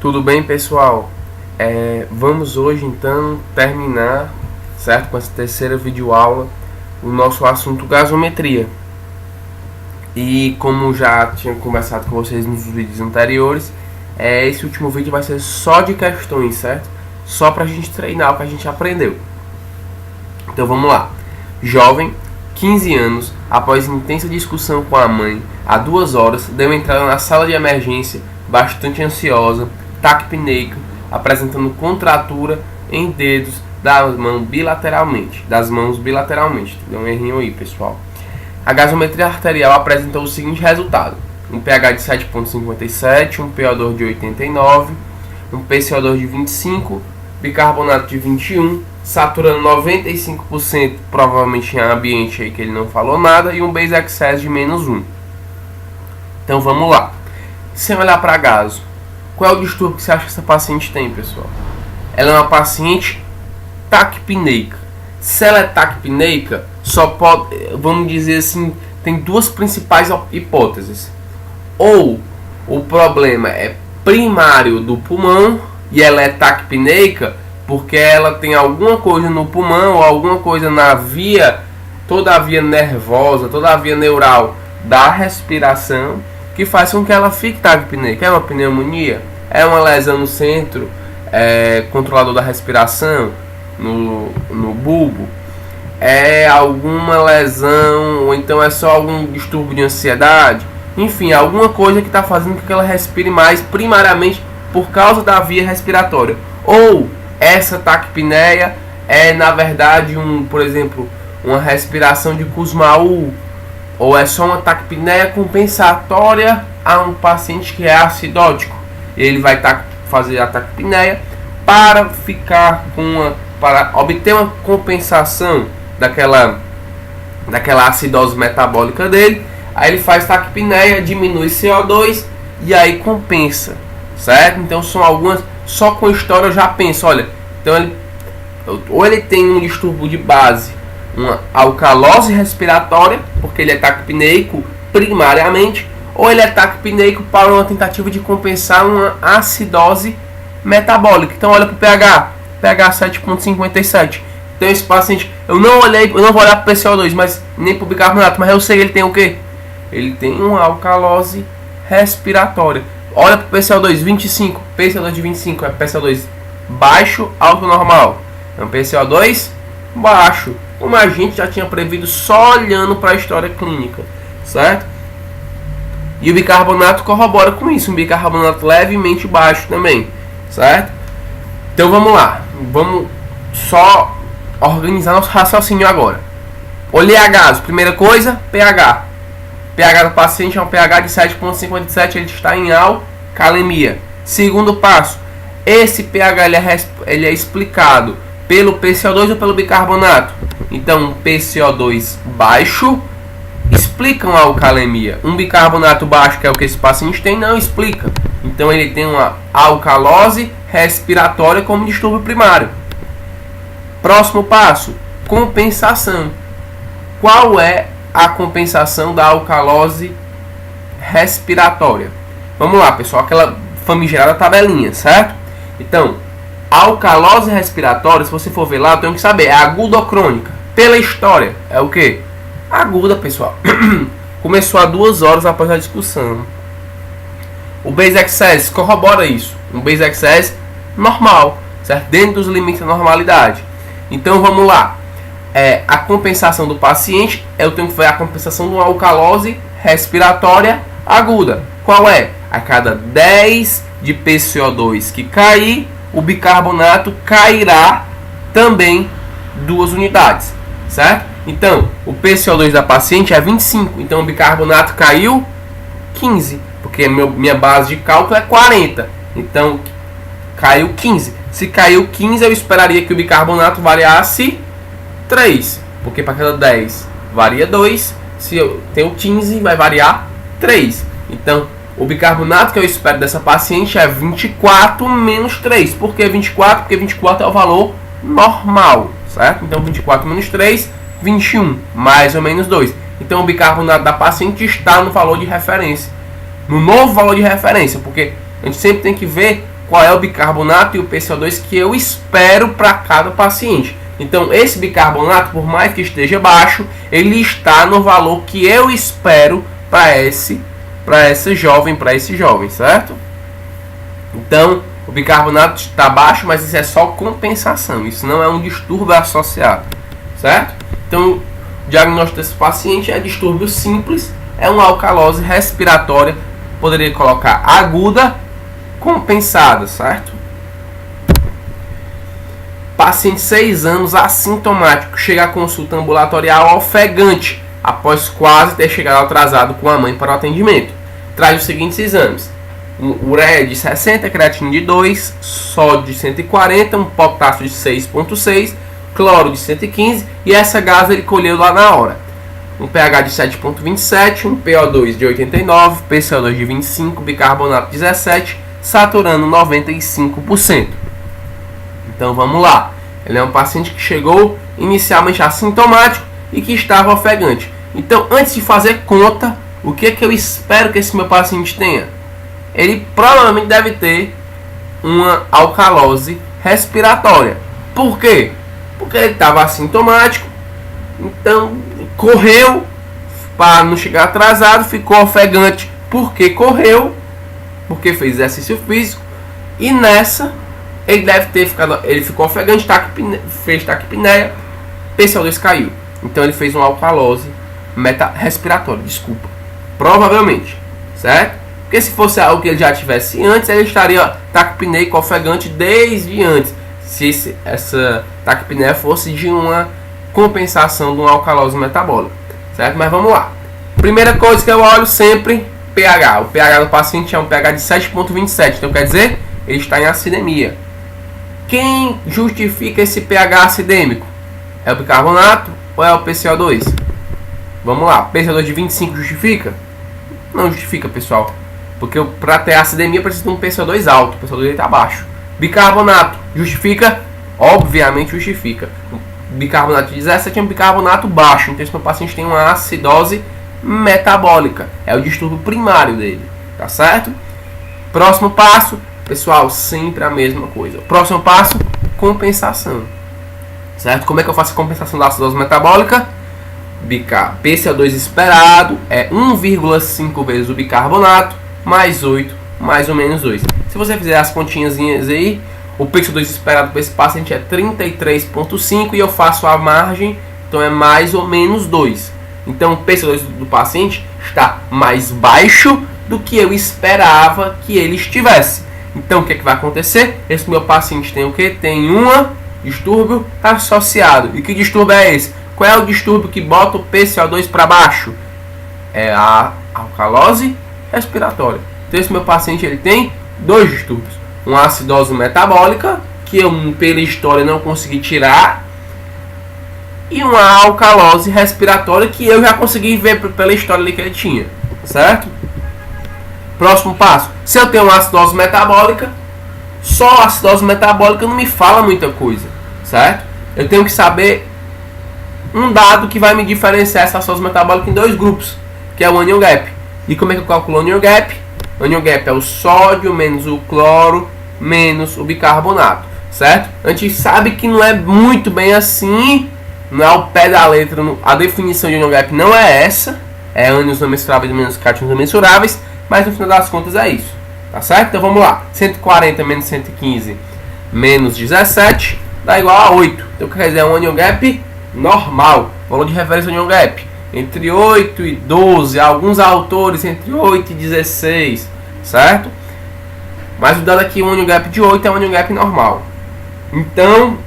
Tudo bem, pessoal? Vamos hoje então terminar, certo, com essa terceira videoaula, o nosso assunto gasometria. E como já tinha conversado com vocês nos vídeos anteriores, esse último vídeo vai ser só de questões, certo? Só pra gente treinar o que a gente aprendeu. Então vamos lá. Jovem, 15 anos, após intensa discussão com a mãe, há 2 horas, deu entrada na sala de emergência, bastante ansiosa, taquipneica, apresentando contratura em dedos das mãos bilateralmente. Deu um errinho aí, pessoal. A gasometria arterial apresentou o seguinte resultado: um pH de 7,57, um PO2 de 89, um PCO2 de 25, bicarbonato de 21, saturando 95%, provavelmente em ambiente aí que ele não falou nada, e um base excess de -1. Então vamos lá. Sem olhar para gaso, qual é o distúrbio que você acha que essa paciente tem, pessoal? Ela é uma paciente taquipneica. Se ela é taquipneica, só pode, vamos dizer assim, tem 2 principais hipóteses. Ou o problema é primário do pulmão e ela é taquipneica porque ela tem alguma coisa no pulmão ou alguma coisa na via, toda a via nervosa, toda a via neural da respiração, que faz com que ela fique taquipneica. É uma pneumonia? É uma lesão no centro controlador da respiração, no bulbo? É alguma lesão, ou então é só algum distúrbio de ansiedade? Enfim, alguma coisa que está fazendo com que ela respire mais, primariamente por causa da via respiratória. Ou essa taquipneia é, na verdade, por exemplo, uma respiração de Kussmaul, ou é só uma taquipneia compensatória a um paciente que é acidótico. Ele vai fazer a taquipneia para para obter uma compensação daquela acidose metabólica dele. Aí ele faz taquipneia, diminui CO2 e aí compensa, certo? Então são algumas, só com história eu já penso, olha, então ou ele tem um distúrbio de base, uma alcalose respiratória, porque ele é taquipneico primariamente, ou ele é taquipneico para uma tentativa de compensar uma acidose metabólica. Então olha para o pH 7,57. Então esse paciente, eu não vou olhar para o PCO2, mas nem para o bicarbonato, mas eu sei que ele tem o quê? Ele tem uma alcalose respiratória. Olha para o PCO2 25, PCO2 de 25 é PCO2 baixo, alto, normal. Então PCO2 baixo, como a gente já tinha previsto só olhando para a história clínica, certo? E o bicarbonato corrobora com isso, um bicarbonato levemente baixo também, certo? Então vamos lá, vamos só organizar nosso raciocínio agora. Olhei a gaso, primeira coisa, pH. pH do paciente é um pH de 7,57, ele está em alcalemia. Segundo passo, esse pH ele é explicado pelo PCO2 ou pelo bicarbonato? Então, um PCO2 baixo explica uma alcalemia. Um bicarbonato baixo, que é o que esse paciente tem, não explica. Então, ele tem uma alcalose respiratória como distúrbio primário. Próximo passo, compensação. Qual é a compensação da alcalose respiratória? Vamos lá, pessoal, aquela famigerada tabelinha, certo? Então, alcalose respiratória, se você for ver lá, eu tenho que saber, é aguda ou crônica? Pela história, é o que? Aguda, pessoal. Começou há 2 horas após a discussão. O base excess corrobora isso. Um base excess normal, certo? Dentro dos limites da normalidade. Então vamos lá. A compensação do paciente, eu tenho que ver a compensação de uma alcalose respiratória aguda. Qual é? A cada 10 de PCO2 que cair, o bicarbonato cairá também 2 unidades, certo? Então, o PCO2 da paciente é 25, então o bicarbonato caiu 15, porque minha base de cálculo é 40, então caiu 15. Se caiu 15, eu esperaria que o bicarbonato variasse 3, porque para cada 10 varia 2, se eu tenho 15 vai variar 3. Então, o bicarbonato que eu espero dessa paciente é 24 menos 3. Por que 24? Porque 24 é o valor normal, certo? Então 24 menos 3, 21, mais ou menos 2. Então o bicarbonato da paciente está no valor de referência, no novo valor de referência, porque a gente sempre tem que ver qual é o bicarbonato e o PCO2 que eu espero para cada paciente. Então, esse bicarbonato, por mais que esteja baixo, ele está no valor que eu espero para esse jovem, certo? Então, o bicarbonato está baixo, mas isso é só compensação. Isso não é um distúrbio associado, certo? Então, o diagnóstico desse paciente é distúrbio simples, é uma alcalose respiratória, poderia colocar aguda, compensada, certo? Paciente 6 anos assintomático, chega à consulta ambulatorial ofegante, após quase ter chegado atrasado com a mãe para o atendimento. Traz os seguintes exames: ureia de 60, creatina de 2, sódio de 140, um potássio de 6,6, cloro de 115, e essa gás ele colheu lá na hora. Um pH de 7,27, um PO2 de 89, PCO2 de 25, bicarbonato 17, saturando 95%. Então vamos lá. Ele é um paciente que chegou inicialmente assintomático e que estava ofegante. Então, antes de fazer conta, o que é que eu espero que esse meu paciente tenha? Ele provavelmente deve ter uma alcalose respiratória. Por quê? Porque ele estava assintomático, então correu para não chegar atrasado, ficou ofegante porque correu, porque fez exercício físico, e nessa ele deve ter ficado, ele ficou ofegante, fez taquipneia, PCO2 caiu. Então ele fez uma alcalose respiratória, desculpa. Provavelmente, certo? Porque se fosse algo que ele já tivesse antes, ele estaria taquipneico ofegante desde antes. Se essa taquipneia fosse de uma compensação de uma alcalose metabólica, certo? Mas vamos lá. Primeira coisa que eu olho sempre, pH. O pH do paciente é um pH de 7,27, então quer dizer, ele está em acidemia. Quem justifica esse pH acidêmico? É o bicarbonato ou é o PCO2? Vamos lá, PCO2 de 25 justifica? Não justifica, pessoal. Porque para ter acidemia precisa de um PCO2 alto, o PCO2 está baixo. Bicarbonato justifica? Obviamente justifica. O bicarbonato de 17 é um bicarbonato baixo, então esse meu paciente tem uma acidose metabólica. É o distúrbio primário dele, tá certo? Próximo passo, pessoal, sempre a mesma coisa. Próximo passo, compensação. Certo? Como é que eu faço a compensação da acidose metabólica? PCO2 esperado é 1,5 vezes o bicarbonato, mais 8, mais ou menos 2. Se você fizer as continhas aí, o PCO2 esperado para esse paciente é 33,5 e eu faço a margem, então é mais ou menos 2. Então o PCO2 do paciente está mais baixo do que eu esperava que ele estivesse. Então o que é que vai acontecer? Esse meu paciente tem o que? Tem um distúrbio associado. E que distúrbio é esse? Qual é o distúrbio que bota o PCO2 para baixo? É a alcalose respiratória. Então esse meu paciente ele tem dois distúrbios. Uma acidose metabólica, que eu pela história não consegui tirar, e uma alcalose respiratória, que eu já consegui ver pela história ali que ele tinha. Certo? Próximo passo. Se eu tenho uma acidose metabólica, só a acidose metabólica não me fala muita coisa. Certo? Eu tenho que saber um dado que vai me diferenciar essa acidose metabólica em dois grupos, que é o anion gap. E como é que eu calculo o anion gap? O anion gap é o sódio menos o cloro menos o bicarbonato, certo? A gente sabe que não é muito bem assim, não é ao pé da letra, a definição de anion gap não é essa, é ânions não mensuráveis menos cátions não mensuráveis, mas no final das contas é isso, tá certo? Então vamos lá, 140 menos 115 menos 17 dá igual a 8, então quer dizer, é um anion gap normal, valor de referência do anion gap entre 8 e 12, alguns autores entre 8 e 16, certo? Mas o dado aqui, o anion gap de 8 é um anion gap normal. Então,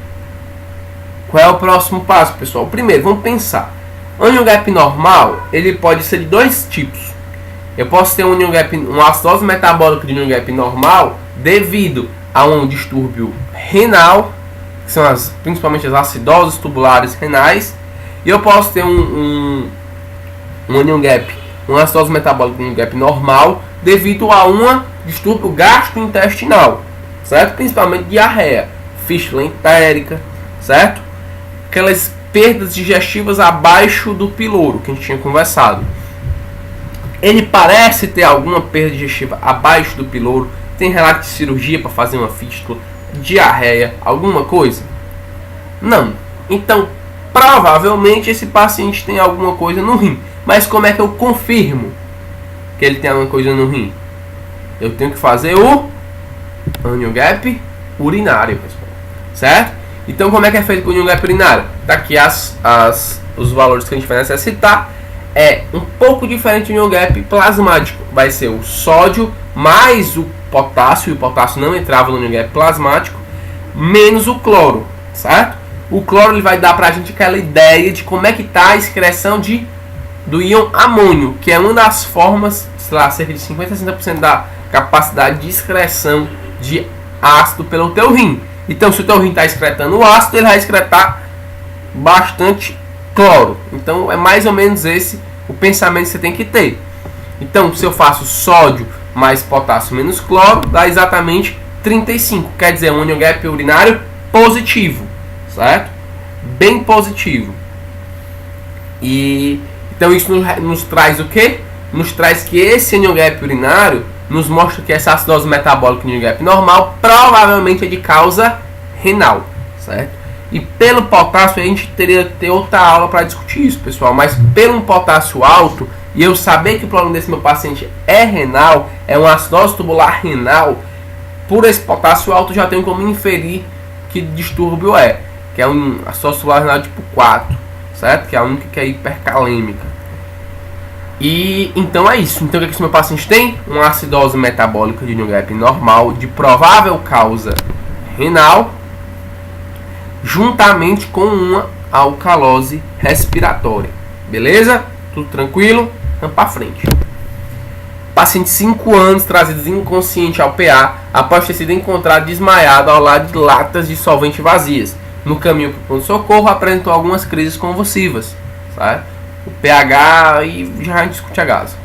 qual é o próximo passo, pessoal? Primeiro, vamos pensar. O anion gap normal, ele pode ser de dois tipos. Eu posso ter um anion gap, uma acidose metabólica de anion gap normal devido a um distúrbio renal, que são principalmente as acidoses tubulares renais. E eu posso ter um anion gap, uma acidose metabólica de anion gap normal devido a um distúrbio gastrointestinal, certo? Principalmente diarreia, fístula entérica, certo? Aquelas perdas digestivas abaixo do piloro que a gente tinha conversado. Ele parece ter alguma perda digestiva abaixo do piloro, Tem relato de cirurgia para fazer uma fístula, diarreia, alguma coisa? Não. Então, provavelmente esse paciente tem alguma coisa no rim. Mas como é que eu confirmo que ele tem alguma coisa no rim? Eu tenho que fazer o onion gap urinário, pessoal. Certo? Então, como é que é feito com o onion gap urinário? Tá aqui os valores que a gente vai necessitar. É um pouco diferente do onion gap plasmático. Vai ser o sódio mais o potássio, e o potássio não entrava no onion gap plasmático, menos o cloro, certo? O cloro ele vai dar pra gente aquela ideia de como é que tá a excreção do íon amônio, que é uma das formas, sei lá, cerca de 50 a 60% da capacidade de excreção de ácido pelo teu rim. Então, se o teu rim está excretando ácido, ele vai excretar bastante cloro. Então, é mais ou menos esse o pensamento que você tem que ter. Então, se eu faço sódio mais potássio menos cloro, dá exatamente 35. Quer dizer, um onion gap urinário positivo, certo? Bem positivo. E então isso nos traz o quê? Nos traz que esse onion gap urinário nos mostra que essa acidose metabólica no onion gap normal provavelmente é de causa renal, certo? E pelo potássio a gente teria que ter outra aula para discutir isso, pessoal. Mas pelo potássio alto, e eu saber que o problema desse meu paciente é renal, é uma acidose tubular renal, por esse potássio alto já tenho como inferir que distúrbio é. Que é uma acidose tubular renal tipo 4, certo? Que é a única que é hipercalêmica. E então é isso. Então o que esse meu paciente tem? Uma acidose metabólica de onion gap normal, de provável causa renal, juntamente com uma alcalose respiratória. Beleza? Tudo tranquilo? Vamos para frente. Paciente 5 anos, trazido inconsciente ao PA após ter sido encontrado desmaiado ao lado de latas de solvente vazias. No caminho para o pronto-socorro, apresentou algumas crises convulsivas. Sabe? O pH e já discute a gás.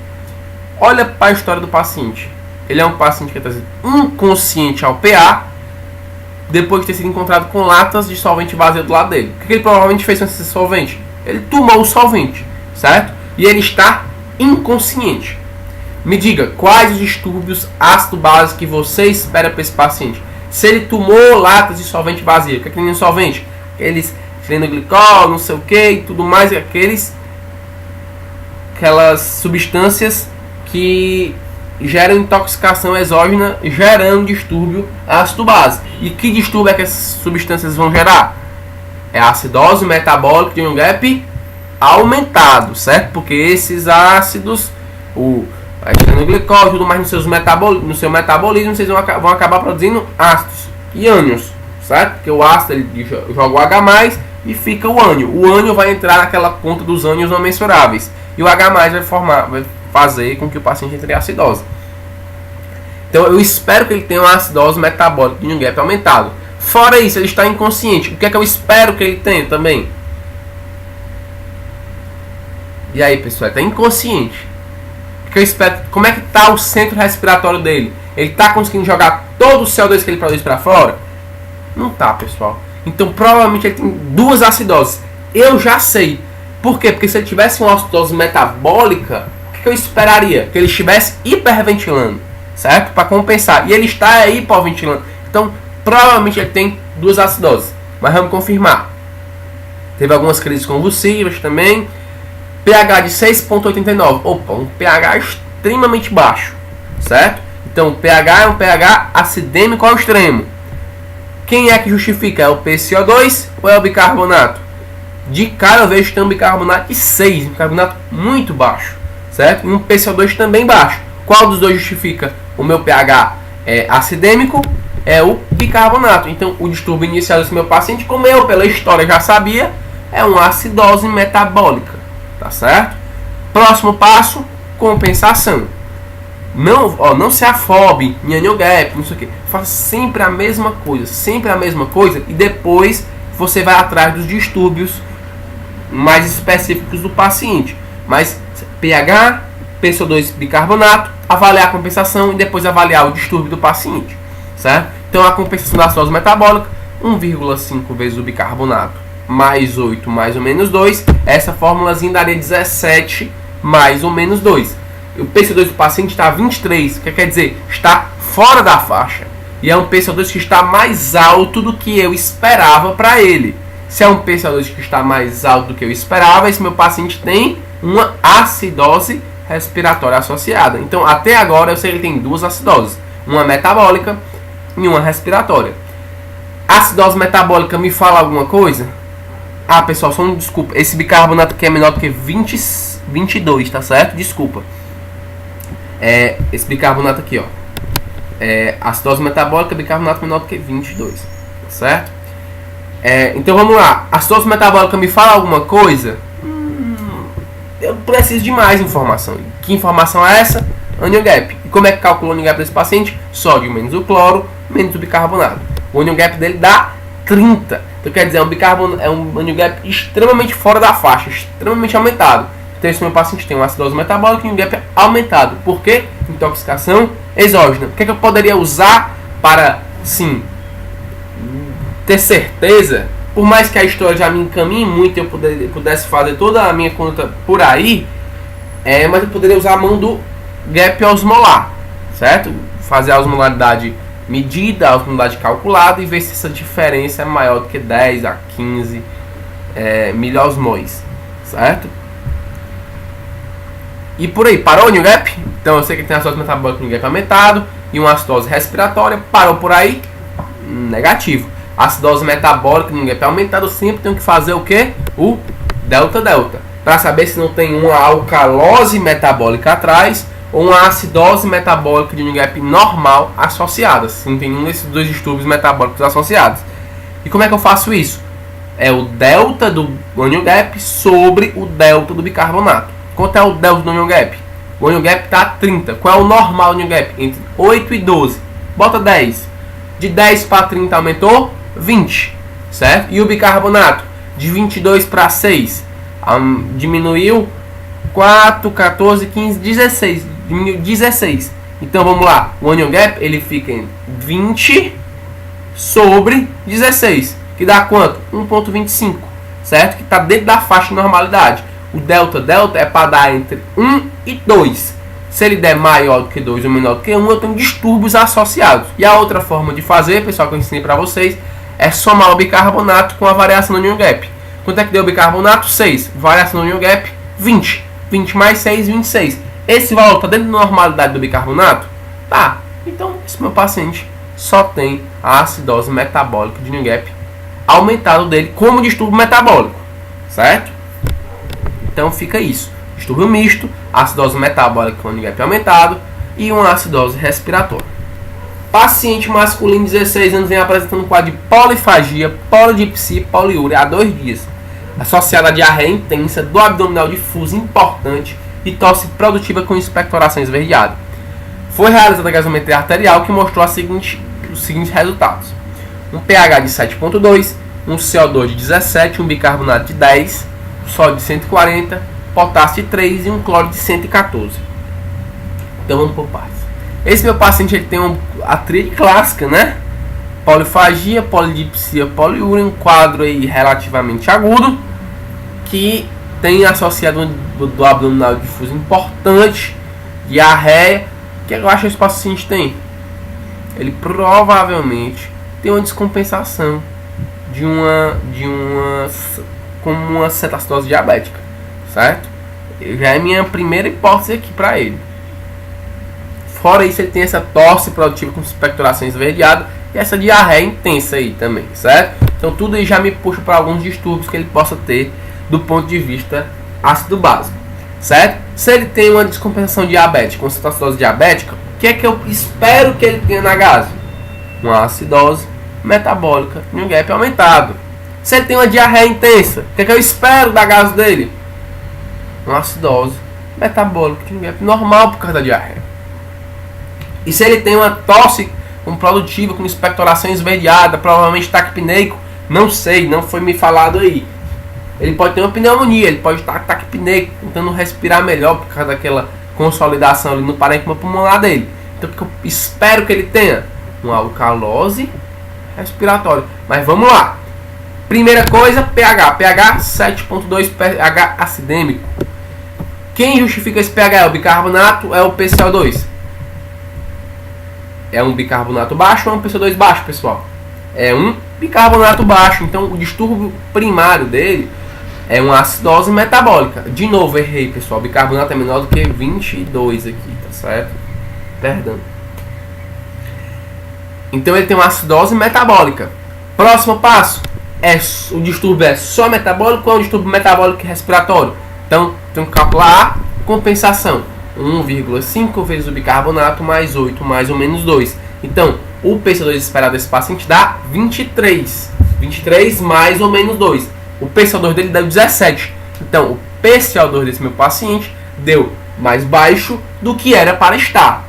Olha para a história do paciente. Ele é um paciente que é trazido inconsciente ao PA depois de ter sido encontrado com latas de solvente vazio do lado dele. O que ele provavelmente fez com esse solvente? Ele tomou o solvente, certo? E ele está inconsciente. Me diga, quais os distúrbios ácido-base que você espera para esse paciente? Se ele tomou latas de solvente vazio, o que é que tem no solvente? Aqueles etilenglicol, não sei o que e tudo mais, aquelas substâncias que geram intoxicação exógena, gerando distúrbio ácido-base. E que distúrbio é que essas substâncias vão gerar? É a acidose metabólica de onion gap aumentado, certo? Porque esses ácidos, o etilenglicol e tudo mais no seu metabolismo, vocês vão acabar produzindo ácidos e ânions, certo? Porque o ácido ele joga o H+, e fica o ânion. O ânion vai entrar naquela conta dos ânions não mensuráveis. E o H+, vai fazer com que o paciente entre em acidose. Então eu espero que ele tenha uma acidose metabólica de onion gap aumentado. Fora isso, ele está inconsciente. O que é que eu espero que ele tenha também? E aí, pessoal, ele está inconsciente. O que eu espero? Como é que está o centro respiratório dele? Ele está conseguindo jogar todo o CO2 que ele produz para fora? Não está, pessoal. Então provavelmente ele tem duas acidoses. Eu já sei. Por quê? Porque se ele tivesse uma acidose metabólica, o que eu esperaria? Que ele estivesse hiperventilando, certo? Para compensar. E ele está hipoventilando. Então provavelmente ele tem duas acidoses. Mas vamos confirmar. Teve algumas crises convulsivas também. pH de 6,89. Opa, um pH extremamente baixo, certo? Então o pH é um pH acidêmico ao extremo. Quem é que justifica? É o PCO2 ou é o bicarbonato? De cara eu vejo que tem um bicarbonato de 6, um bicarbonato muito baixo, certo? E um PCO2 também baixo. Qual dos dois justifica o meu pH acidêmico? É o bicarbonato. Então o distúrbio inicial desse meu paciente, como eu pela história já sabia, é uma acidose metabólica, tá certo? Próximo passo, compensação. Não se afobe em onion gap, não sei o que. Faça sempre a mesma coisa e depois você vai atrás dos distúrbios mais específicos do paciente. Mas pH, PCO2 bicarbonato, avaliar a compensação e depois avaliar o distúrbio do paciente, certo? Então a compensação da acidose metabólica, 1,5 vezes o bicarbonato mais 8 mais ou menos 2, essa fórmulazinha daria 17 mais ou menos 2. O PCO2 do paciente está 23, o que quer dizer? Está fora da faixa. E é um PCO2 que está mais alto do que eu esperava para ele. Se é um PCO2 que está mais alto do que eu esperava, esse meu paciente tem uma acidose respiratória associada. Então, até agora, eu sei que ele tem duas acidoses. Uma metabólica e uma respiratória. Acidose metabólica me fala alguma coisa? Ah, pessoal, só desculpa. Esse bicarbonato aqui é menor do que 22, tá certo? Desculpa. Esse bicarbonato aqui, ó. Acidose metabólica, bicarbonato menor do que 22, tá certo? Então vamos lá. Acidose metabólica me fala alguma coisa? Eu preciso de mais informação. Que informação é essa? Onion gap. E como é que calcula o onion gap desse paciente? Sódio menos o cloro, menos o bicarbonato. O onion gap dele dá 30. Então quer dizer, é um onion gap extremamente fora da faixa, extremamente aumentado. Então esse meu paciente tem uma acidose metabólica e um gap aumentado. Por quê? Intoxicação exógena. O que eu poderia usar para, sim, ter certeza? Por mais que a história já me encaminhe muito e eu pudesse fazer toda a minha conta por aí, mas eu poderia usar a mão do gap osmolar, certo? Fazer a osmolaridade medida, a osmolaridade calculada e ver se essa diferença é maior do que 10 a 15 miliosmóis, certo? E por aí, parou o onion gap? Então eu sei que tem acidose metabólica no gap aumentado e uma acidose respiratória, parou por aí? Negativo. Acidose metabólica no gap aumentado, eu sempre tenho que fazer o que? O delta-delta. Para saber se não tem uma alcalose metabólica atrás ou uma acidose metabólica de onion gap normal associada. Se não tem nenhum desses dois distúrbios metabólicos associados. E como é que eu faço isso? É o delta do onion gap sobre o delta do bicarbonato. Quanto é o delta do onion gap? O onion gap está a 30. Qual é o normal onion gap? Entre 8 e 12. Bota 10. De 10 para 30 aumentou 20. Certo? E o bicarbonato? De 22 para 6. Diminuiu 4, 14, 15, 16. Diminuiu 16. Então vamos lá. O onion gap ele fica em 20 sobre 16. Que dá quanto? 1,25. Certo? Que está dentro da faixa de normalidade. O delta-delta é para dar entre 1 e 2. Se ele der maior do que 2 ou menor do que 1, eu tenho distúrbios associados. E a outra forma de fazer, pessoal, que eu ensinei para vocês, é somar o bicarbonato com a variação do onion gap. Quanto é que deu o bicarbonato? 6. Variação do onion gap? 20. 20 mais 6, 26. Esse valor está dentro da normalidade do bicarbonato? Tá. Então, esse meu paciente só tem a acidose metabólica de onion gap aumentado dele como distúrbio metabólico. Certo? Então fica isso. Distúrbio misto, acidose metabólica com onion gap aumentado e uma acidose respiratória. Paciente masculino de 16 anos vem apresentando um quadro de polifagia, polidipsia e poliúria há 2 dias, associada a diarreia intensa, dor abdominal difusa importante e tosse produtiva com expectoração esverdeada. Foi realizada a gasometria arterial que mostrou os seguintes resultados: um pH de 7,2, um CO2 de 17, um bicarbonato de 10, sódio de 140, potássio de 3 e um cloro de 114. Então vamos por partes. Esse meu paciente ele tem a tríade clássica, né? Polifagia, polidipsia, poliúria, um quadro aí relativamente agudo que tem associado do abdominal difuso importante, diarreia. O que eu acho que esse paciente tem? Ele provavelmente tem uma descompensação como uma cetacidose diabética, certo? Já é minha primeira hipótese aqui para ele. Fora isso, ele tem essa tosse produtiva com expectoração esverdeada e essa diarreia intensa aí também, certo? Então tudo aí já me puxa para alguns distúrbios que ele possa ter do ponto de vista ácido básico, certo? Se ele tem uma descompensação diabética, uma cetacidose diabética, o que é que eu espero que ele tenha na gase? Uma acidose metabólica e um gap aumentado. Se ele tem uma diarreia intensa, o que é que eu espero da gase dele? Uma acidose metabólica e um gap normal por causa da diarreia. E se ele tem uma tosse produtiva com expectoração esverdeada, provavelmente taquipneico, não sei, não foi me falado aí. Ele pode ter uma pneumonia, ele pode estar taquipneico, tentando respirar melhor por causa daquela consolidação ali no parênquima pulmonar dele. Então o que eu espero que ele tenha? Uma alcalose respiratória. Mas vamos lá. Primeira coisa, pH 7,2, pH acidêmico. Quem justifica esse pH? É o bicarbonato, é o PCO2? É um bicarbonato baixo ou é um PCO2 baixo, pessoal? É um bicarbonato baixo. Então o distúrbio primário dele é uma acidose metabólica. De novo, errei, pessoal. O bicarbonato é menor do que 22 aqui, tá certo? Perdão. Então ele tem uma acidose metabólica. Próximo passo. O distúrbio é só metabólico ou é um distúrbio metabólico e respiratório? Então, tem que calcular a compensação. 1,5 vezes o bicarbonato mais 8 mais ou menos 2. Então, o PCO2 esperado desse paciente dá 23. 23 mais ou menos 2. O PCO2 dele deu 17. Então, o PCO2 desse meu paciente deu mais baixo do que era para estar.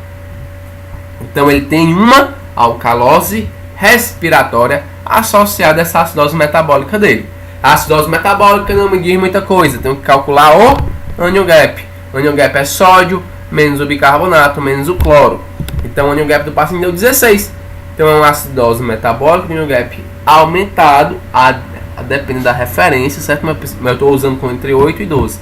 Então, ele tem uma alcalose respiratória associada a essa acidose metabólica dele. A acidose metabólica não me diz muita coisa. Tenho que calcular o anion gap. O anion gap é sódio menos o bicarbonato menos o cloro. Então, o anion gap do paciente deu 16. Então, é uma acidose metabólica, anion gap aumentado, a depender da referência, certo? Mas eu estou usando com entre 8 e 12.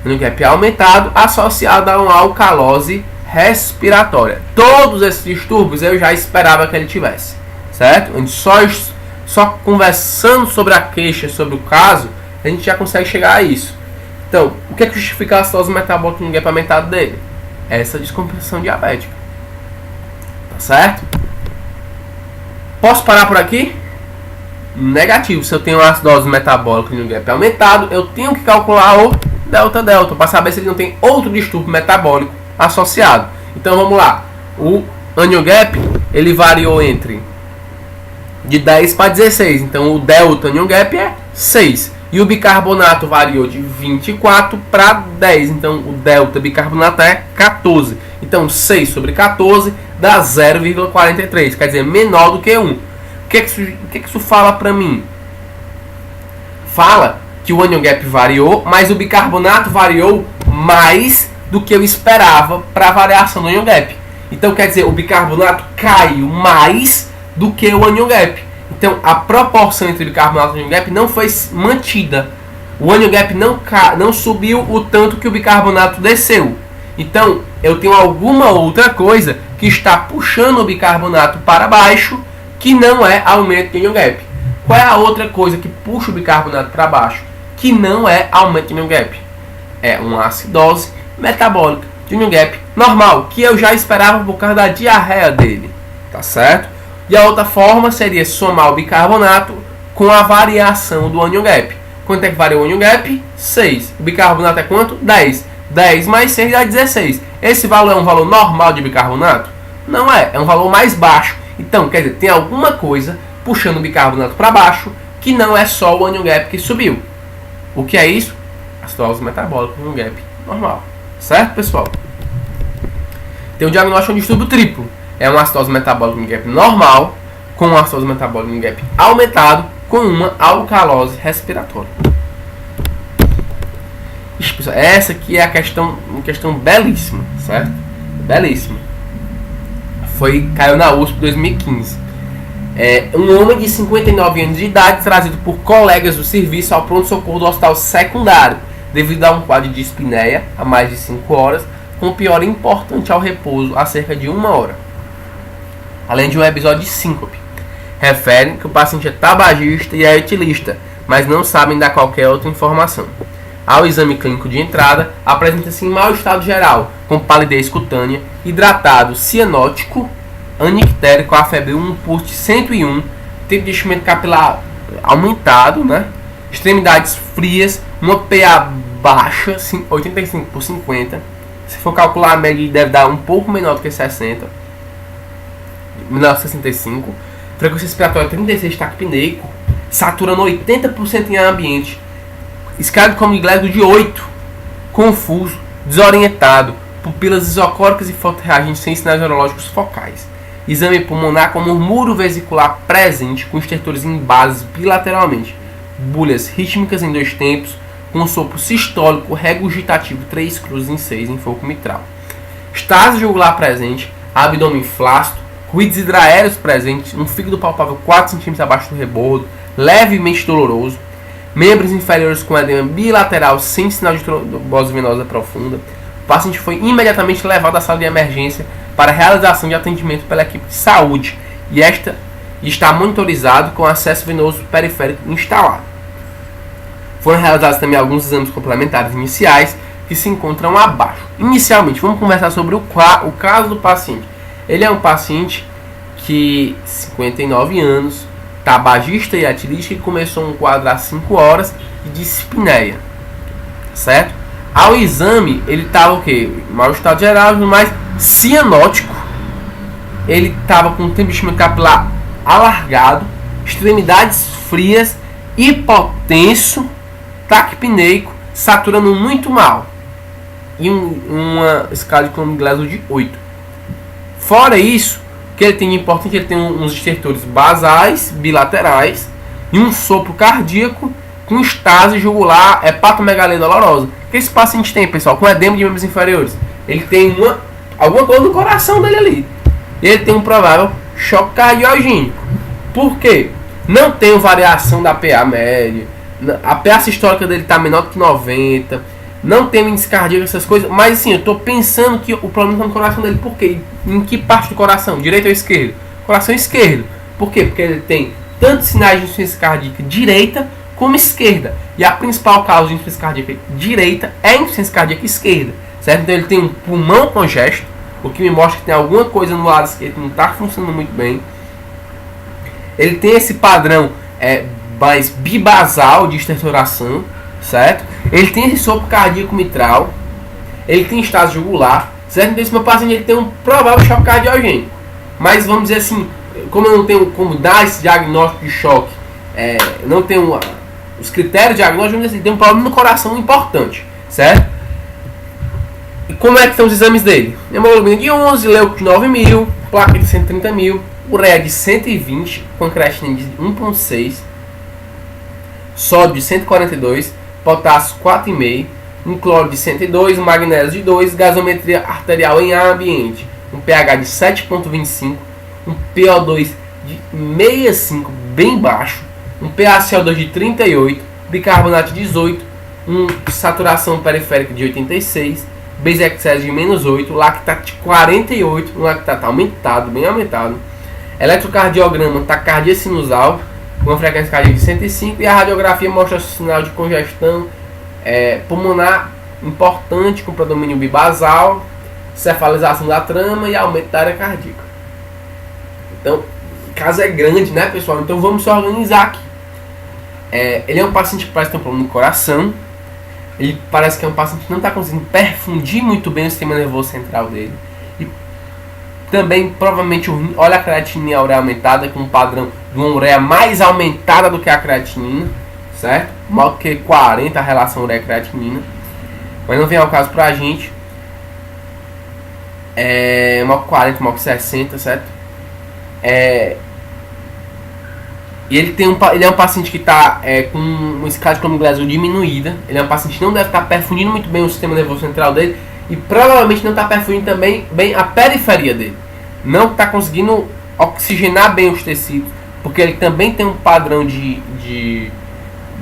Anion gap aumentado associado a uma alcalose respiratória. Todos esses distúrbios eu já esperava que ele tivesse, certo? A gente só conversando sobre a queixa, sobre o caso, a gente já consegue chegar a isso. Então, o que é que justifica a acidose metabólica no gap aumentado dele? Essa descompensação diabética. Tá certo? Posso parar por aqui? Negativo. Se eu tenho uma acidose metabólica no gap aumentado, eu tenho que calcular o delta-delta para saber se ele não tem outro distúrbio metabólico associado. Então vamos lá. O anion gap ele variou entre de 10 para 16. Então o delta anion gap é 6. E o bicarbonato variou de 24 para 10. Então o delta bicarbonato é 14. Então 6 sobre 14 dá 0,43. Quer dizer, menor do que 1. O que isso fala para mim? Fala que o anion gap variou, mas o bicarbonato variou mais do que eu esperava para a variação do anion gap. Então quer dizer, o bicarbonato caiu mais do que o anion gap. Então a proporção entre bicarbonato e anion gap não foi mantida. O anion gap não subiu o tanto que o bicarbonato desceu. Então eu tenho alguma outra coisa que está puxando o bicarbonato para baixo, que não é aumento de anion gap. Qual é a outra coisa que puxa o bicarbonato para baixo, que não é aumento de anion gap? É uma acidose metabólica de anion gap normal, que eu já esperava por causa da diarreia dele, tá certo? E a outra forma seria somar o bicarbonato com a variação do anion gap. Quanto é que varia o anion gap? 6. O bicarbonato é quanto? 10. 10 mais 6 dá 16. Esse valor é um valor normal de bicarbonato? Não é, é um valor mais baixo. Então, quer dizer, tem alguma coisa puxando o bicarbonato para baixo, que não é só o anion gap que subiu. O que é isso? Acidose metabólica no gap normal. Certo, pessoal? Tem o diagnóstico de um distúrbio triplo. É uma acidose metabólica no gap normal, com uma acidose metabólica no gap aumentado, com uma alcalose respiratória. Ixi, pessoal, essa aqui é uma questão belíssima, certo? Belíssima. Caiu na USP em 2015. Um homem de 59 anos de idade, trazido por colegas do serviço ao pronto-socorro do hospital secundário, devido a um quadro de dispneia há mais de 5 horas, com piora importante ao repouso há cerca de 1 hora, além de um episódio de síncope. Referem que o paciente é tabagista e é etilista, mas não sabem dar qualquer outra informação. Ao exame clínico de entrada, apresenta-se em mau estado geral, com palidez cutânea, hidratado, cianótico, anictérico, a febre 1 por 101, tempo de enchimento capilar aumentado, né? Extremidades frias, uma PA baixa, 85 por 50. Se for calcular a média, deve dar um pouco menor do que 60, menor que 65. Frequência respiratória 36, taquipneico, saturando 80% em ambiente. Escala de Comiglésio de 8, confuso, desorientado, pupilas isocóricas e fotorreagentes sem sinais neurológicos focais. Exame pulmonar com murmúrio vesicular presente, com estertores em bases bilateralmente. Bolhas rítmicas em 2 tempos, com sopro sistólico regurgitativo 3 cruzes em 6 em foco mitral. Estase jugular presente, abdômen flácido, ruídos hidraéreos presentes, um fígado palpável 4 cm abaixo do rebordo, levemente doloroso. Membros inferiores com edema bilateral sem sinal de trombose venosa profunda. o paciente foi imediatamente levado à sala de emergência para a realização de atendimento pela equipe de saúde e esta está monitorizado com acesso venoso periférico instalado. Foram realizados também alguns exames complementares iniciais que se encontram abaixo. Inicialmente, vamos conversar sobre o caso do paciente. Ele é um paciente que 59 anos, tabagista e etilítico, que começou um quadro há 5 horas de dispneia, certo? Ao exame, ele estava o quê? Mau estado geral, mas cianótico. Ele estava com o tempo de enchimento capilar alargado, extremidades frias, hipotenso, taquipneico, saturando muito mal e uma escala de clomigleso de 8. Fora isso, o que ele tem de importante, ele tem uns estertores basais, bilaterais e um sopro cardíaco com estase jugular hepatomegalia dolorosa. O que esse paciente tem, pessoal? Com edema de membros inferiores. Ele tem alguma coisa no coração dele ali. Ele tem um provável choque cardiogênico. Por quê? Não tem variação da PA média. A PA sistólica dele está menor do que 90. Não tem índice cardíaco, essas coisas. Mas assim, eu estou pensando que o problema está no coração dele. Por quê? Em que parte do coração? Direito ou esquerdo? Coração esquerdo. Por quê? Porque ele tem tantos sinais de insuficiência cardíaca direita como esquerda. E a principal causa de insuficiência cardíaca direita é a insuficiência cardíaca esquerda. Certo? Então ele tem um pulmão congesto, o que me mostra que tem alguma coisa no lado esquerdo que não está funcionando muito bem. Ele tem esse padrão mais bibasal de estertoração, certo? Ele tem esse sopro cardíaco mitral, ele tem estase jugular, certo? Então esse meu paciente ele tem um provável choque cardiogênico. Mas vamos dizer assim, como eu não tenho como dar esse diagnóstico de choque, não tenho os critérios diagnósticos, vamos dizer assim, tem um problema no coração importante, certo? E como é que estão os exames dele? Hemoglobina de 11, leuco de 9.000, placa de 130.000, ureia de 120, com creatinina de 1.6, sódio de 142, potássio 4,5, um cloro de 102, um magnésio de 2, gasometria arterial em ar ambiente, um pH de 7,25, um PO2 de 65, bem baixo, um PaCO2 de 38, bicarbonato de 18, saturação periférica de 86, Base-Excess de -8, lactato de 48, um lactato aumentado, bem aumentado, eletrocardiograma, taquicardia sinusal, com uma frequência cardíaca de 105, e a radiografia mostra sinal de congestão pulmonar importante, com predomínio bibasal, cefalização da trama e aumento da área cardíaca. Então, o caso é grande, né, pessoal? Então vamos se organizar aqui. Ele é um paciente que parece ter um problema no coração. Ele parece que é um paciente que não está conseguindo perfundir muito bem o sistema nervoso central dele. E também, provavelmente, olha a creatinina e a ureia aumentada, com um padrão de uma ureia mais aumentada do que a creatinina, certo? Mal que 40 a relação ureia-creatinina. Mas não vem ao caso pra gente. Mal que 40, mal que 60, certo? E ele é um paciente que está com uma escala de clomigleso diminuída. Ele é um paciente que não deve estar perfundindo muito bem o sistema nervoso central dele. E provavelmente não está perfundindo também bem a periferia dele. Não está conseguindo oxigenar bem os tecidos. Porque ele também tem um padrão de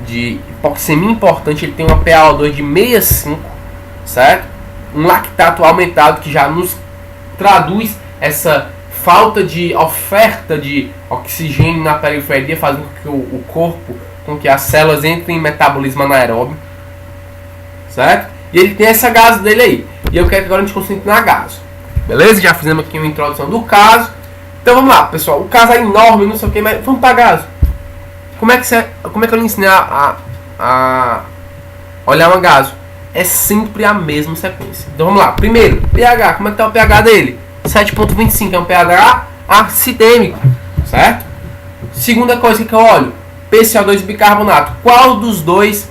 hipoxemia importante. Ele tem uma PaO2 de 65, certo? Um lactato aumentado que já nos traduz essa falta de oferta de oxigênio na periferia, fazendo com que o corpo, com que as células entrem em metabolismo anaeróbio, certo? E ele tem essa gaso dele aí. E eu quero que agora a gente concentre na gaso. Beleza? Já fizemos aqui uma introdução do caso. Então vamos lá, pessoal. O caso é enorme, não sei o que, mas vamos para gaso. Como é que eu lhe ensinei a olhar uma gaso? É sempre a mesma sequência. Então vamos lá. Primeiro, pH. Como é que tá o pH dele? 7,25, é um pH acidêmico, certo? Segunda coisa que eu olho, PCO2 bicarbonato. Qual dos dois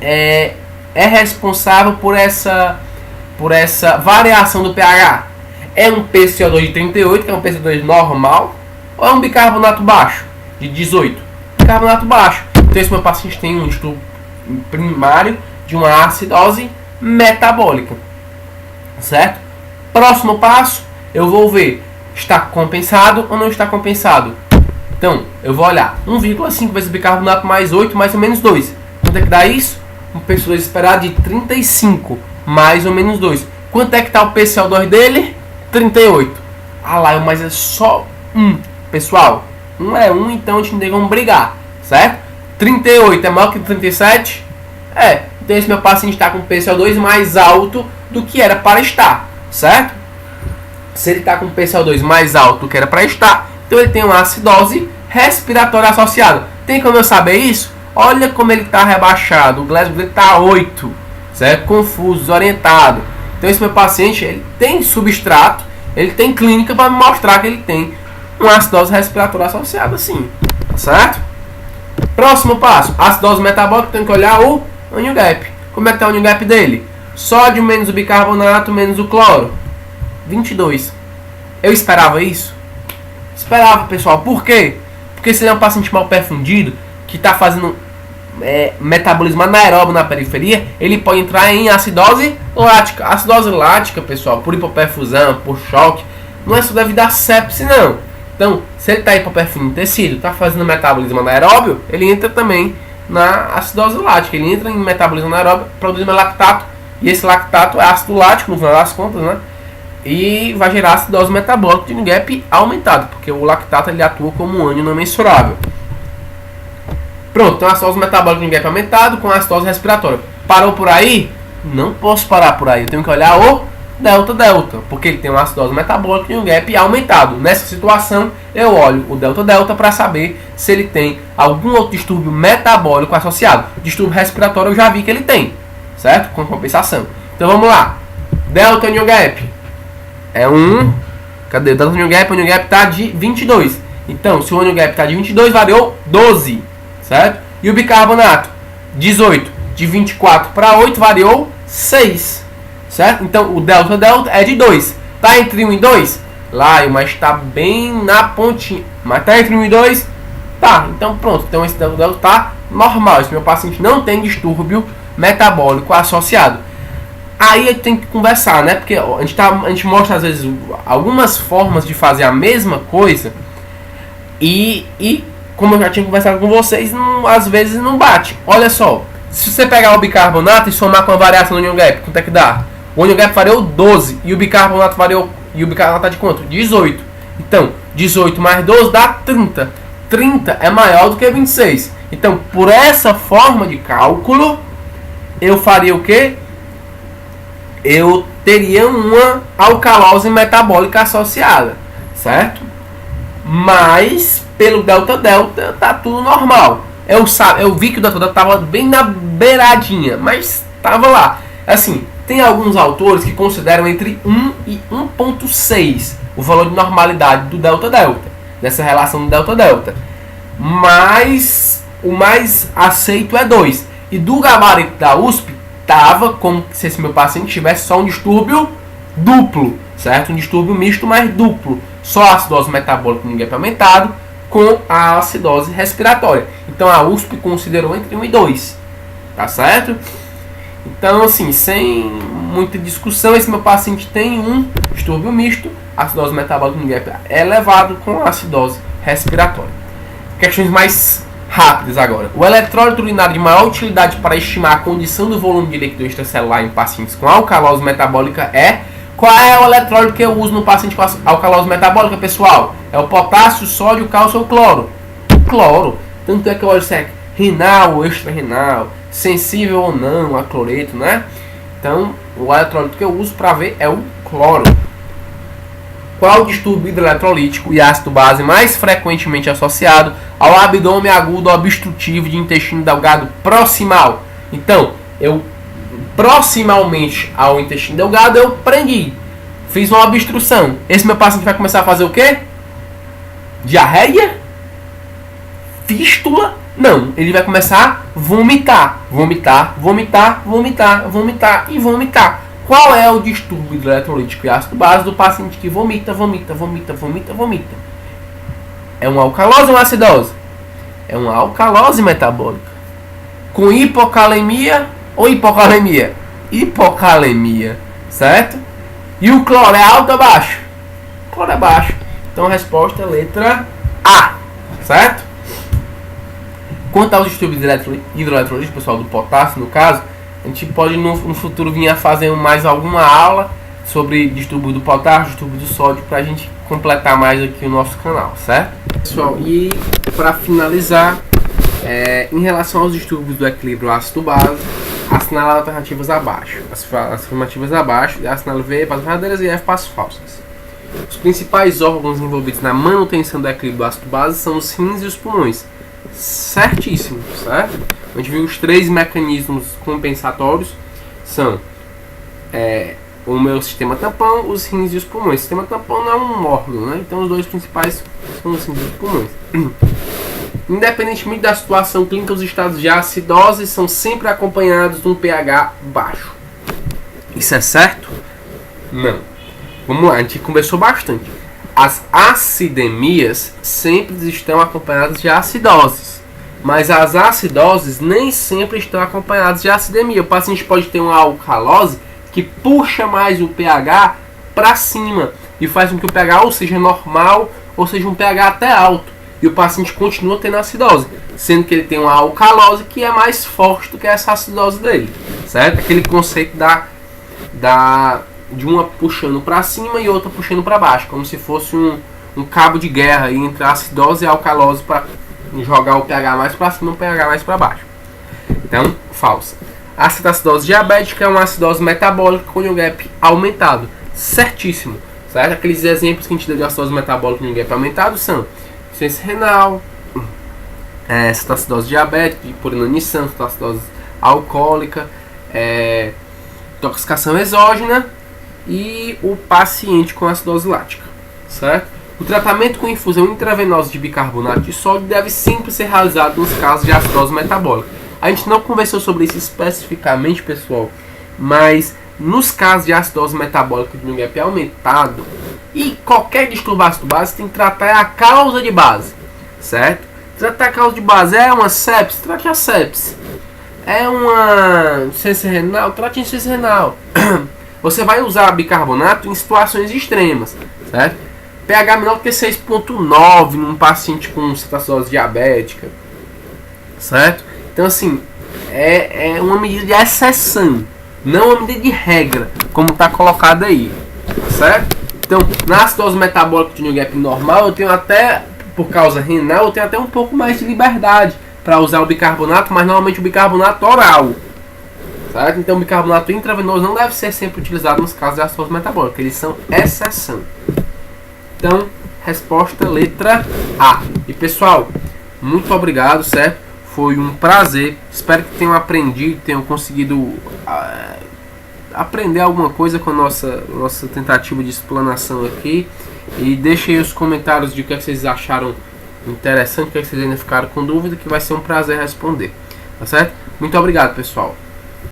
é responsável por essa variação do pH? É um PCO2 de 38, que é um PCO2 normal, ou é um bicarbonato baixo, de 18? Bicarbonato baixo. Então esse meu paciente tem um estudo primário de uma acidose metabólica, certo? Próximo passo, eu vou ver, está compensado ou não está compensado. Então, eu vou olhar 1,5 vezes bicarbonato mais 8, mais ou menos 2. Quanto é que dá isso? Um PCO2 esperado de 35. mais ou menos 2. Quanto é que tá o PCO2 dele? 38. Ah lá, mas é só 1. Pessoal, 1 é 1, então a gente não tem como brigar, certo? 38 é maior que 37? É, então esse meu paciente está com PCO2 mais alto do que era para estar, certo? Se ele está com PCO2 mais alto do que era para estar, então ele tem uma acidose respiratória associada. Tem como eu saber isso? Olha como ele está rebaixado, o Glasgow dele está 8, certo? Confuso, desorientado. Então esse meu paciente, ele tem substrato, ele tem clínica para me mostrar que ele tem uma acidose respiratória associada, sim, certo? Próximo passo, acidose metabólica, tem que olhar o onion gap. Como é que está o onion gap dele? Sódio menos o bicarbonato menos o cloro, 22. Eu esperava isso? Esperava, pessoal. Por quê? Porque se ele é um paciente mal perfundido, que está fazendo metabolismo anaeróbio na periferia, ele pode entrar em acidose lática. Acidose lática, pessoal, por hipoperfusão, por choque, não é só devido a sepse, não. Então, se ele está hipoperfundindo o tecido, está fazendo metabolismo anaeróbio, ele entra também na acidose lática. Ele entra em metabolismo anaeróbio, produzindo lactato, e esse lactato é ácido lático, no final das contas, né? E vai gerar acidose metabólica de onion gap aumentado, porque o lactato ele atua como um ânion não mensurável. Pronto, então a acidose metabólica de onion gap aumentado com a acidose respiratória. Parou por aí? Não posso parar por aí, eu tenho que olhar o delta-delta, porque ele tem uma acidose metabólica de onion gap aumentado. Nessa situação, eu olho o delta-delta para saber se ele tem algum outro distúrbio metabólico associado. Distúrbio respiratório eu já vi que ele tem, certo? Com compensação. Então vamos lá. Delta onion gap é 1. Cadê? O delta onion gap está de 22. Então, se o onion gap está de 22, variou 12, certo? E o bicarbonato, 18. De 24 para 8, variou 6, certo? Então, o delta-delta é de 2. Está entre 1 e 2? Lá, mas está bem na pontinha. Mas está entre 1 e 2? Tá, então pronto. Então, esse delta-delta está normal. Esse meu paciente não tem distúrbio metabólico associado. Aí a gente tem que conversar, né? Porque a gente mostra às vezes algumas formas de fazer a mesma coisa e como eu já tinha conversado com vocês, às vezes não bate. Olha só, se você pegar o bicarbonato e somar com a variação do onion gap, quanto é que dá? O onion gap variou 12 e o bicarbonato variou, e o bicarbonato tá de quanto? 18. Então, 18 mais 12 dá 30. 30 é maior do que 26. Então, por essa forma de cálculo, eu faria o quê? Eu teria uma alcalose metabólica associada, certo? Mas pelo delta-delta tá tudo normal. Eu vi que o delta-delta estava bem na beiradinha, mas estava lá. Assim, tem alguns autores que consideram entre 1 e 1.6 o valor de normalidade do delta-delta, dessa relação do delta-delta. Mas o mais aceito é 2. E do gabarito da USP, tava como se esse meu paciente tivesse só um distúrbio duplo, certo? Um distúrbio misto, mas duplo. Só a acidose metabólica com onion gap aumentado com a acidose respiratória. Então a USP considerou entre 1 e 2, tá certo? Então assim, sem muita discussão, esse meu paciente tem um distúrbio misto, acidose metabólica com onion gap elevado com acidose respiratória. Questões mais rápidas agora. O eletrólito urinário de maior utilidade para estimar a condição do volume de líquido extracelular em pacientes com alcalose metabólica é... Qual é o eletrólito que eu uso no paciente com alcalose metabólica, pessoal? É o potássio, sódio, cálcio ou cloro? Cloro. Tanto é que eu olho se é renal ou extra-renal, sensível ou não a cloreto, né? Então, o eletrólito que eu uso para ver é o cloro. Qual o distúrbio hidroeletrolítico e ácido base mais frequentemente associado ao abdômen agudo obstrutivo de intestino delgado proximal? Então, proximalmente ao intestino delgado eu prendi, fiz uma obstrução. Esse meu paciente vai começar a fazer o quê? Diarreia? Fístula? Não, ele vai começar a vomitar, vomitar, vomitar, vomitar, vomitar e vomitar. Qual é o distúrbio hidroeletrolítico e ácido base do paciente que vomita, vomita, vomita, vomita, vomita? É uma alcalose ou uma acidose? É uma alcalose metabólica. Com hipocalemia ou hipocalemia? Hipocalemia, certo? E o cloro é alto ou baixo? O cloro é baixo. Então a resposta é letra A, certo? Quanto aos distúrbios hidroeletrolíticos, pessoal, do potássio, no caso, A gente pode no futuro vir a fazer mais alguma aula sobre distúrbio do potássio, distúrbio do sódio, para a gente completar mais aqui o nosso canal, certo? Pessoal, e para finalizar, em relação aos distúrbios do equilíbrio ácido-base, assinalar alternativas abaixo. As afirmativas abaixo, assinalo V para as verdadeiras e F para as falsas. Os principais órgãos envolvidos na manutenção do equilíbrio ácido-base são os rins e os pulmões. Certíssimo, certo? A gente viu os 3 mecanismos compensatórios, são o meu sistema tampão, os rins e os pulmões. O sistema tampão não é um órgão, né? Então os 2 principais são os rins e os pulmões. Independentemente da situação clínica, os estados de acidose são sempre acompanhados de um pH baixo. Isso é certo? Não. Vamos lá, a gente conversou bastante. As acidemias sempre estão acompanhadas de acidoses, mas as acidoses nem sempre estão acompanhadas de acidemia. O paciente pode ter uma alcalose que puxa mais o pH para cima e faz com que o pH ou seja normal ou seja um pH até alto, e o paciente continua tendo acidose, sendo que ele tem uma alcalose que é mais forte do que essa acidose dele, certo? Aquele conceito de uma puxando para cima e outra puxando para baixo, como se fosse um cabo de guerra entre a acidose e a alcalose para jogar o pH mais para cima e o pH mais para baixo. Então, falsa. A acetacidose diabética é uma acidose metabólica com o gap aumentado. Certíssimo, certo? Aqueles exemplos que a gente deu de acidose metabólica com o gap aumentado são insuficiência renal, acetacidose diabética, por inanição, acetacidose alcoólica, intoxicação exógena e o paciente com acidose lática, certo? O tratamento com infusão intravenosa de bicarbonato de sódio deve sempre ser realizado nos casos de acidose metabólica. A gente não conversou sobre isso especificamente, pessoal, mas nos casos de acidose metabólica de um gap aumentado e qualquer distúrbio ácido-base, tem que tratar a causa de base, certo? Tratar a causa de base é uma sepse, trate a sepse. É uma insuficiência renal, trate a insuficiência renal. Você vai usar bicarbonato em situações extremas, certo? pH menor que 6,9 num paciente com cetacidose diabética, certo? Então assim, é uma medida de exceção, não uma medida de regra, como está colocado aí, certo? Então, na acidose metabólica de New Gap normal, eu tenho até, por causa renal, eu tenho até um pouco mais de liberdade para usar o bicarbonato, mas normalmente o bicarbonato oral, certo? Então o bicarbonato intravenoso não deve ser sempre utilizado nos casos de acidose metabólica, eles são exceção. Então, resposta letra A. E pessoal, muito obrigado, certo? Foi um prazer, espero que tenham aprendido, tenham conseguido aprender alguma coisa com a nossa tentativa de explanação aqui. E deixem aí os comentários de o que vocês acharam interessante, o que vocês ainda ficaram com dúvida, que vai ser um prazer responder. Tá certo? Muito obrigado, pessoal.